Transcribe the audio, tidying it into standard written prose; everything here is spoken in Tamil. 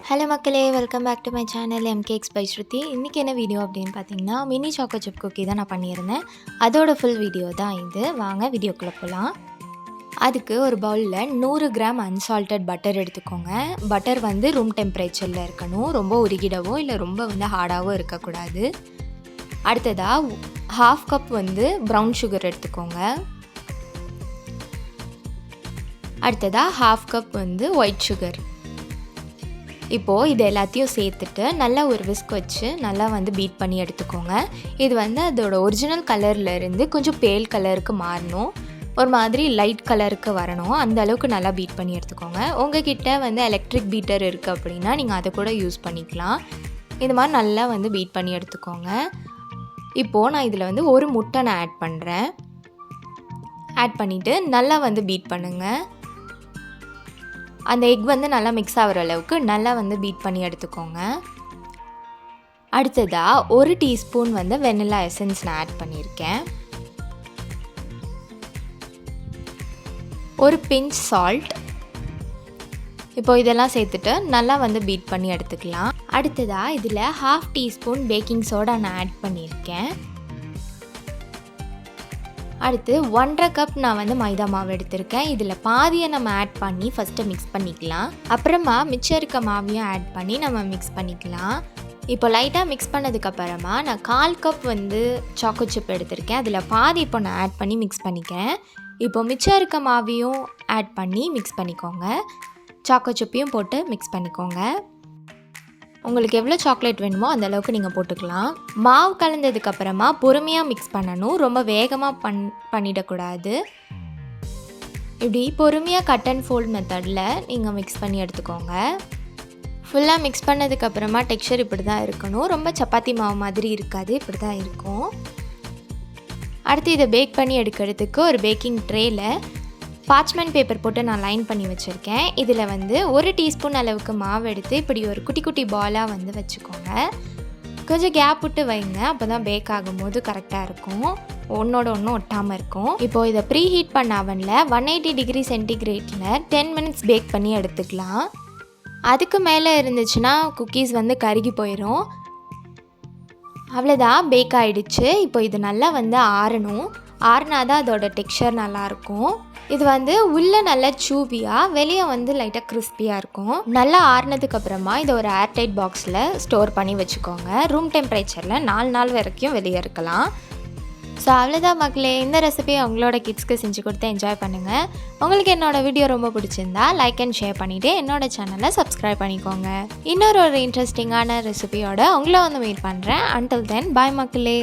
ஹலோ மக்களே, welcome back to my channel MKX by Shruti. இன்றைக்கி என்ன வீடியோ அப்படின்னு பார்த்தீங்கன்னா, மினி சாக்கோ சிப் குக்கி தான் நான் பண்ணியிருந்தேன். அதோட ஃபுல் வீடியோ தான் இது. வாங்க வீடியோக்குள்ளே போகலாம். அதுக்கு ஒரு பவுலில் 100 கிராம் அன்சால்டட் பட்டர் எடுத்துக்கோங்க. பட்டர் வந்து ரூம் டெம்பரேச்சரில் இருக்கணும். ரொம்ப உருகிடவோ இல்லை ரொம்ப ஹார்டாகவோ இருக்கக்கூடாது. அடுத்ததாக 1/2 கப் ப்ரௌன் சுகர் எடுத்துக்கோங்க. அடுத்ததாக 1/2 கப் ஒயிட் சுகர். இப்போது இது எல்லாத்தையும் சேர்த்துட்டு நல்லா ஒரு விஸ்க் வச்சு நல்லா பீட் பண்ணி எடுத்துக்கோங்க. இது அதோட ஒரிஜினல் கலர்லேருந்து கொஞ்சம் பேல் கலருக்கு மாறணும், ஒரு மாதிரி லைட் கலருக்கு வரணும். அந்த அளவுக்கு நல்லா பீட் பண்ணி எடுத்துக்கோங்க. உங்ககிட்ட எலக்ட்ரிக் பீட்டர் இருக்குது அப்படின்னா நீங்கள் அதை கூட யூஸ் பண்ணிக்கலாம். இந்த மாதிரி நல்லா பீட் பண்ணி எடுத்துக்கோங்க. இப்போது நான் இதில் ஒரு முட்டை நான் ஆட் பண்ணுறேன். ஆட் பண்ணிவிட்டு நல்லா பீட் பண்ணுங்கள். அந்த எக் நல்லா மிக்ஸ் ஆகிற அளவுக்கு நல்லா பீட் பண்ணி எடுத்துக்கோங்க. அடுத்ததாக 1 டீஸ்பூன் வெண்ணிலா எசன்ஸ் நான் ஆட் பண்ணியிருக்கேன். ஒரு பிஞ்ச் சால்ட். இப்போது இதெல்லாம் சேர்த்துட்டு நல்லா பீட் பண்ணி எடுத்துக்கலாம். அடுத்ததாக இதில் 1/2 டீஸ்பூன் பேக்கிங் சோடா நான் ஆட் பண்ணியிருக்கேன். அடுத்து 1.5 கப் நான் மைதா மாவு எடுத்திருக்கேன். இதில் பாதியை நம்ம ஆட் பண்ணி ஃபஸ்ட்டு மிக்ஸ் பண்ணிக்கலாம். அப்புறமா மிச்சம் இருக்க மாவையும் ஆட் பண்ணி நம்ம மிக்ஸ் பண்ணிக்கலாம். இப்போ லைட்டாக மிக்ஸ் பண்ணதுக்கப்புறமா நான் 1/4 கப் சாக்கோ சிப் எடுத்திருக்கேன். அதில் பாதி இப்போ நான் ஆட் பண்ணி மிக்ஸ் பண்ணிக்கிறேன். இப்போ மிச்சம் இருக்க மாவையும் ஆட் பண்ணி மிக்ஸ் பண்ணிக்கோங்க. சாக்கோ சிப்பையும் போட்டு மிக்ஸ் பண்ணிக்கோங்க. உங்களுக்கு எவ்வளோ சாக்லேட் வேணுமோ அந்த அளவுக்கு நீங்கள் போட்டுக்கலாம். மாவு கலந்ததுக்கப்புறமா பொறுமையாக மிக்ஸ் பண்ணணும். ரொம்ப வேகமாக பண்ணிடக்கூடாது. இப்படி பொறுமையாக கட் அண்ட் ஃபோல்ட் மெத்தடில் நீங்கள் மிக்ஸ் பண்ணி எடுத்துக்கோங்க. ஃபுல்லாக மிக்ஸ் பண்ணதுக்கப்புறமா டெக்ஸ்சர் இப்படி தான் இருக்கணும். ரொம்ப சப்பாத்தி மாவு மாதிரி இருக்காது, இப்படி தான் இருக்கும். அடுத்து இதை பேக் பண்ணி எடுக்கிறதுக்கு ஒரு பேக்கிங் ட்ரேயில் பார்ச்மெண்ட் பேப்பர் போட்டு நான் லைன் பண்ணி வச்சுருக்கேன். இதில் 1 டீஸ்பூன் அளவுக்கு மாவு எடுத்து இப்படி ஒரு குட்டி குட்டி பாலாக வச்சுக்கோங்க. கொஞ்சம் கேப் விட்டு வைங்க, அப்போ தான் பேக் ஆகும்போது கரெக்டாக இருக்கும், ஒன்றோட ஒன்று ஒட்டாமல் இருக்கும். இப்போது இதை ப்ரீ ஹீட் பண்ண அவனில் 180 டிகிரி சென்டிகிரேட்டில் 10 மினிட்ஸ் பேக் பண்ணி எடுத்துக்கலாம். அதுக்கு மேலே இருந்துச்சுன்னா குக்கீஸ் கருகி போயிடும். அவ்வளோதான், பேக் ஆகிடுச்சு. இப்போ இது நல்லா ஆறணும். ஆறுனா தான் அதோட டெக்ஸ்சர் நல்லாயிருக்கும். இது உள்ளே நல்லா சூவியாக, வெளியே லைட்டாக கிறிஸ்பியாக இருக்கும். நல்லா ஆறுனதுக்கப்புறமா இதை ஒரு ஏர்டைட் பாக்ஸில் ஸ்டோர் பண்ணி வச்சுக்கோங்க. ரூம் டெம்பரேச்சரில் 4 நாள் வரைக்கும் வெளியே இருக்கலாம். ஸோ அவ்வளோதான் மக்களே, இந்த ரெசிபியை உங்களோட கிட்ஸ்க்கு செஞ்சு கொடுத்து என்ஜாய் பண்ணுங்கள். உங்களுக்கு என்னோடய வீடியோ ரொம்ப பிடிச்சிருந்தா லைக் அண்ட் ஷேர் பண்ணிவிட்டு என்னோடய சேனலை சப்ஸ்கிரைப் பண்ணிக்கோங்க. இன்னொரு இன்ட்ரெஸ்டிங்கான ரெசிபியோட உங்களை மீட் பண்ணுறேன். அன்டில் தென் பாய் மக்களே.